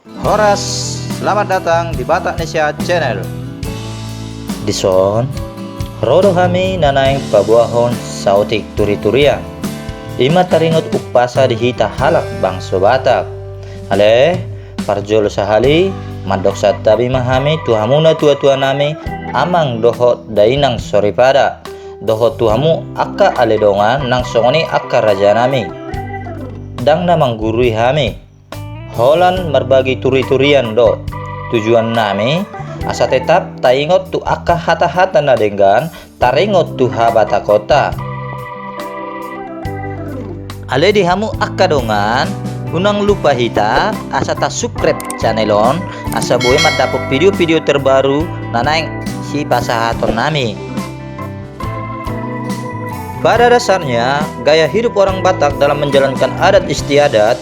Horas, selamat datang di Batak Indonesia Channel. Dison, rodo kami nanaing pabuahon sautik turi-turian. Ima taringot upasa dihita halak bangso Batak. Ale, parjolo sahali, mandok tabi mahami tuhamuna tua-tua nami, amang dohot dainang soripada. Dohot tuhamu akka aledongan nang songoni akka raja nami. Dang namang gurui hami. Holan berbagi turi-turian do. Tujuan nami asa tetap taingot tu akka hata-hata na denggan taringot tu habata kota. Ale di hamu akka dongan unang lupa hita asa ta subscribe channelon asa boleh matapok video-video terbaru nanaing si pasahaton nami. Pada dasarnya, gaya hidup orang Batak dalam menjalankan adat istiadat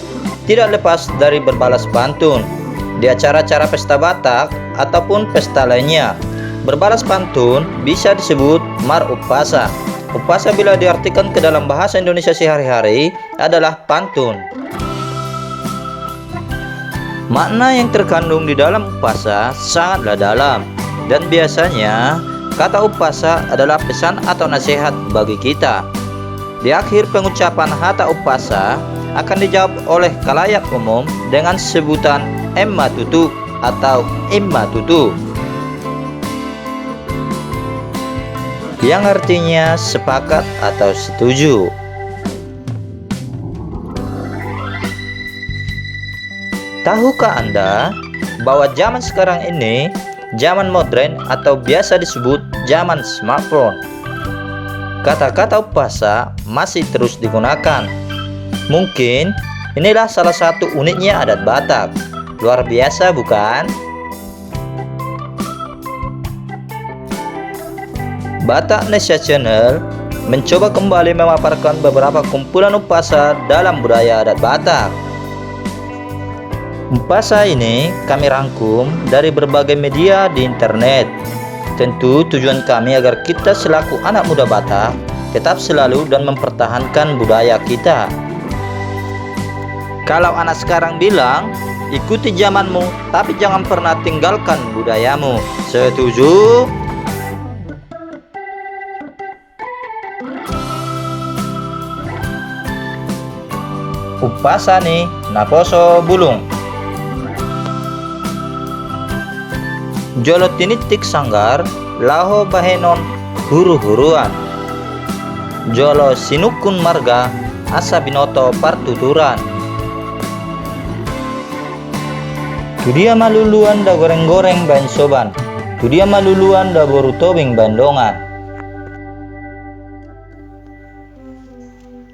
tidak lepas dari berbalas pantun di acara-acara pesta Batak ataupun pesta lainnya. Berbalas pantun bisa disebut mar upasa. Upasa bila diartikan ke dalam bahasa Indonesia sehari-hari adalah pantun. Makna yang terkandung di dalam upasa sangatlah dalam, dan biasanya kata upasa adalah pesan atau nasihat bagi kita. Di akhir pengucapan hata upasa akan dijawab oleh khalayak umum dengan sebutan Emma Tutu atau Imma Tutu, yang artinya sepakat atau setuju. Tahukah Anda bahwa zaman sekarang ini zaman modern atau biasa disebut zaman smartphone? Kata-kata upasa masih terus digunakan. Mungkin inilah salah satu uniknya adat Batak. Luar biasa bukan? Batak Indonesia Channel mencoba kembali memaparkan beberapa kumpulan upasa dalam budaya adat Batak. Upasa ini kami rangkum dari berbagai media di internet. Tentu tujuan kami agar kita selaku anak muda Batak tetap selalu dan mempertahankan budaya kita. Kalau anak sekarang bilang, ikuti zamanmu, tapi jangan pernah tinggalkan budayamu. Setuju? Upasa nih, naposo bulung. Jolo tinitik sanggar, laho bahenon huru-huruan. Jolo sinukun marga, asa binoto partuturan. Tudia maluluan da goreng-goreng ban soban. Tudia maluluan da boru tobing bandongan.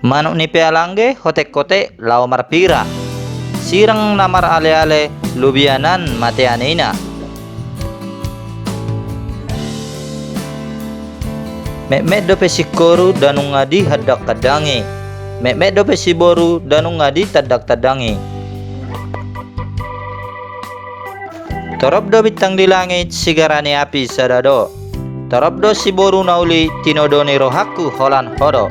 Manuk ni pealangge hotek-kotek lao marpira. Sirang namar ale-ale lubianan mateanina. Mek-mek dope si koru danung ngadi hadak kadangi. Mek-mek dope si boru danung ngadi tadak tadangi. Torop do bintang di langit sigarani api sadado. Torop do si boru nauli tinodoni rohaku holan hodo.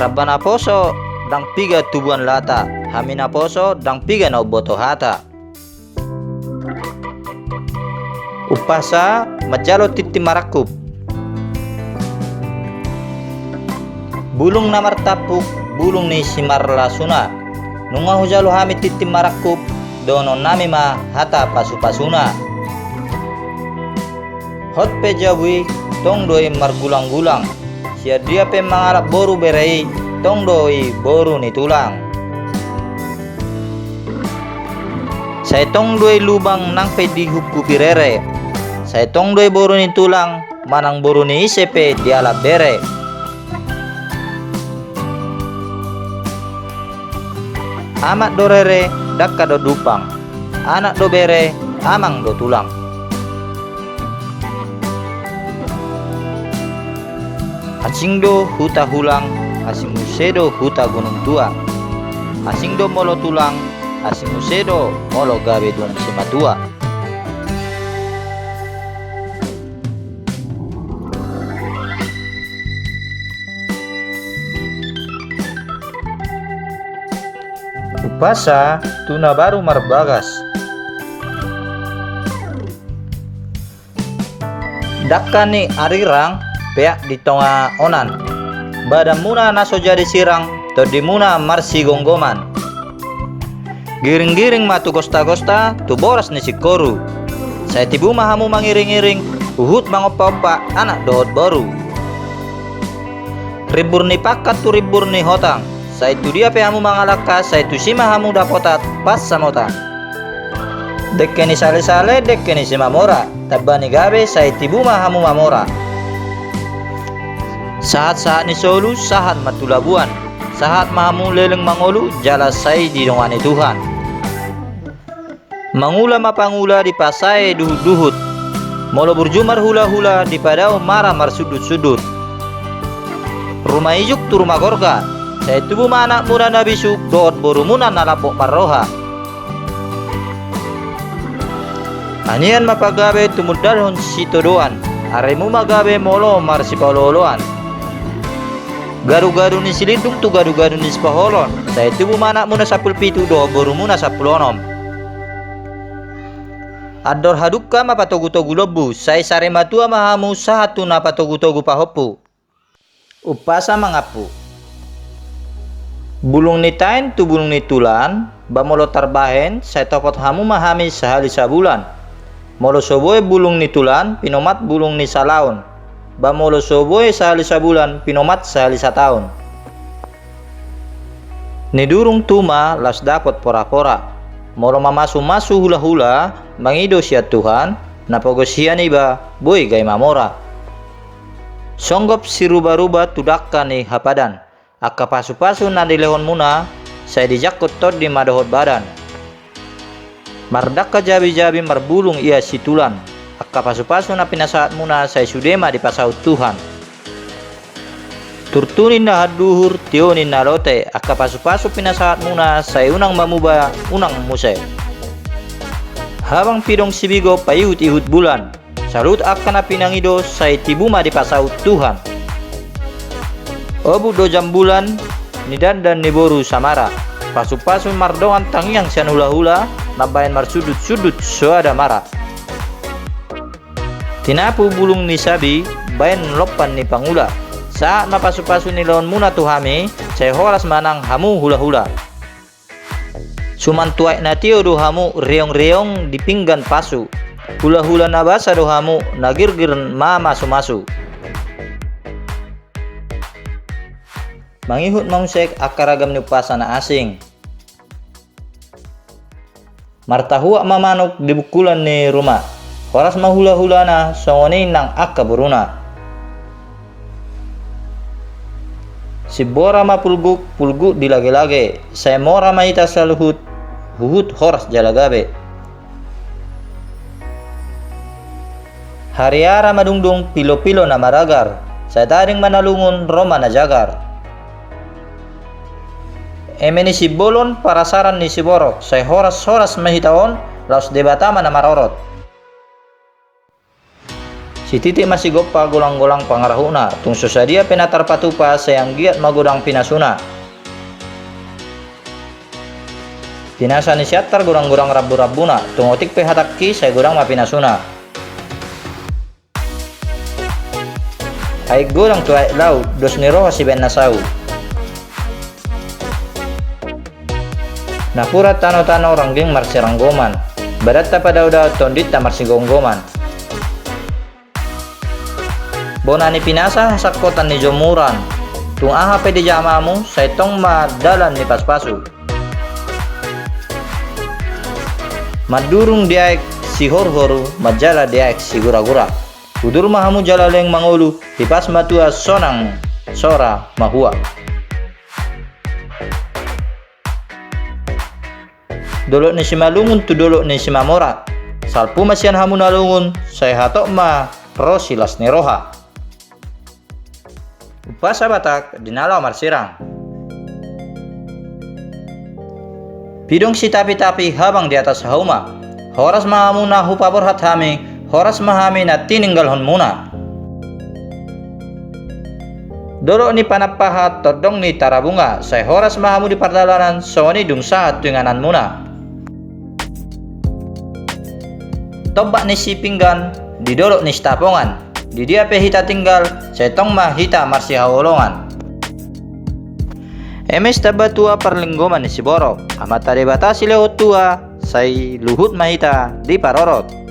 Rabbana poso dang piga tubuan lata. Hamina poso dang piga na boto hata. Upasa majalo titi marakup. Bulung namar tapuk, bulung ni simar lasuna. Nunga hujalo hami titi marakup, dono nami ma hata pasu-pasuna. Hot pe jabui, tong doi margulang-gulang. Sia dia pe mangarap boru berei, tong doi boru ni tulang. Saya tong doi lubang nang pe di huku pirere. Saya tong doi boru ni tulang, manang boru ni isepe dialap bere. Amat do rere, dakka do dupang. Anak do bere, amang do tulang. Asing do huta hulang, asing musedo huta gunung tua. Asing do molo tulang, asing musedo molo gawe dung simatua. Upasa tuna baru marbagas. Dakani arirang pea di tonga onan. Badan muna naso jadi sirang, todi muna marsi gonggoman. Giring-giring matu gosta-gosta, tu boras ni si koru. Saya tibu mahamu mangiring-iring, uhut mangopa-opa, anak dohot baru. Ribur ni pakat tu ribur ni hotang. Saya tu dia pehamu mangalaka, saya tu si mahamu dapotat, pas samota. Dekke ni sale-sale, dekke ni si mamora. Tabani gabe, saya tibu mahamu mamora. Saat-saat ni solu, sahat matulabuan. Saat mahamu leleng mangolu, jala saya di dongane Tuhan. Mangula mapangula di pasai duhut-duhut. Molo berjumar hula-hula di padau marah marsudut-sudut. Rumah ijuk tu rumah gorga. Saya tubuh anak muda nabi suk doot borumunan nalapok marroha. Anian mapagabe tumudalhon sitodoan. Aremu magabe molo marsipaloloan. Garu-garu ni silidung tu garu-garu ni sepaholon. Saya tubuh anak muda sapul pitu doot borumuna sapulonom. Ador haduka mapatogu-togu lebu. Saya sare matua mahamu satu napatogu-togu pahopu. Upasa mangapu. Bulung ni tain tu bulung ni tulan. Bamolo tarbahen saya topot hamu mahami sehali sabulan. Molo soboy bulung ni tulan pinomat bulung ni salaun. Bamolo soboy sehali sabulan pinomat sehali sataun. Ni durung tuma las dapot pora-pora. Moro mamasu-masu hula-hula mangido siya Tuhan napogosian iba boy gay mamora. Songgop si ruba-ruba tudakkan ni hapadan. Akka pasu-pasu na dilehon muna saya dijakut tod di madohot badan. Mardaka jabi-jabi marbulung ia si tulan. Akka pasu-pasu na pinasaat muna saya sudema di pasaut Tuhan. Turtunin na haduhur tionin na lote. Akka pasu-pasu pinasaat muna saya unang mamuba unang muse. Habang pidong sibigo payut-ihut bulan. Salut akan na pinangido saya tibuma di pasaut Tuhan. Obu do jam bulan nidan dan niboru samara. Pasu-pasu mardongan tangiang sian hula-hula nabayan marsudut-sudut soada mara. Tinapu bulung ni sabi bayan lopan ni pangula. Saat mapasu-pasu ni lawan muna tuhami, saya horas manang hamu hula-hula. Suman tuai na tio do hamu reong-reong di pinggan pasu. Hula-hula na basa do hamu nagirgir ma masu-masu. Mangihut mangsek akaragam ni upasa na asing. Martahua mamanok di bukulan ni rumah. Horas mahula-hula na songonin ng akaburuna. Si bora mapulguk pulgu di lage-lage. Saya mora maita sa luhut huhut horas jalagabe. Hariara madungdung pilo-pilo na maragar. Saya taring manalungun Roma na jagar. Emeni si bolon parasaran ni si borok. Saya horas-horas mahitaon laos debatama na marorot. Si titik masih gopa golang-golang pangarahuna. Tung susadia penatar patupa sayang giat magudang pinasuna. Pinasa ni siatar gurang-gurang rabu-rabuna. Tung otik pehataki saya gurang mapinasuna. Ay gurang tuai lau dos niroha si ben nasau. Napura tano-tano rangging marsiranggoman. Badat pada tondit marsi gonggoman. Bonani pinasa sakotan ni jomuran. Tung aha pede jamamu saya tong madalan ni paspasu. Madurung diaek si hor-horu majala diaek si gura-gura. Udur mahamu jalaleng mangolu hipas matua sonang sora mahua. Dolok ni si malungun tu dolok ni si mamora. Salpu masian hamu nalungun saya hatok ma rosilas ni roha. Upasa Batak dinalaw marsirang. Pidong si tapi-tapi habang di atas hauma. Horas mahamu na hupabor hathami. Horas mahami na tininggalhon muna. Doro ni panapahat todong ni tarabunga, say horas mahamu di pardalanan, sawani dumsahat tunganan muna. Tobak ni si pinggan, didorok ni stapongan, di dia pe hita tinggal, say tong ma hita marsi hawolongan. Emes tabatua perlinggoman ni si borok, amat tadi batasi lewat tua, say luhut mahita di parorot.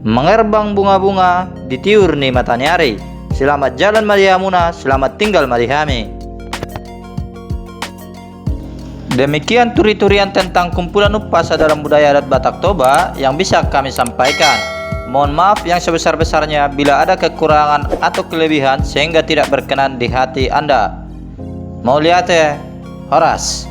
Mengerbang bunga-bunga, ditiur ni matanyari. Selamat jalan Mariamuna, selamat tinggal Marihami. Demikian turi-turian tentang kumpulan upasa dalam budaya adat Batak Toba yang bisa kami sampaikan. Mohon maaf yang sebesar-besarnya bila ada kekurangan atau kelebihan sehingga tidak berkenan di hati Anda. Mau lihat ya, Horas.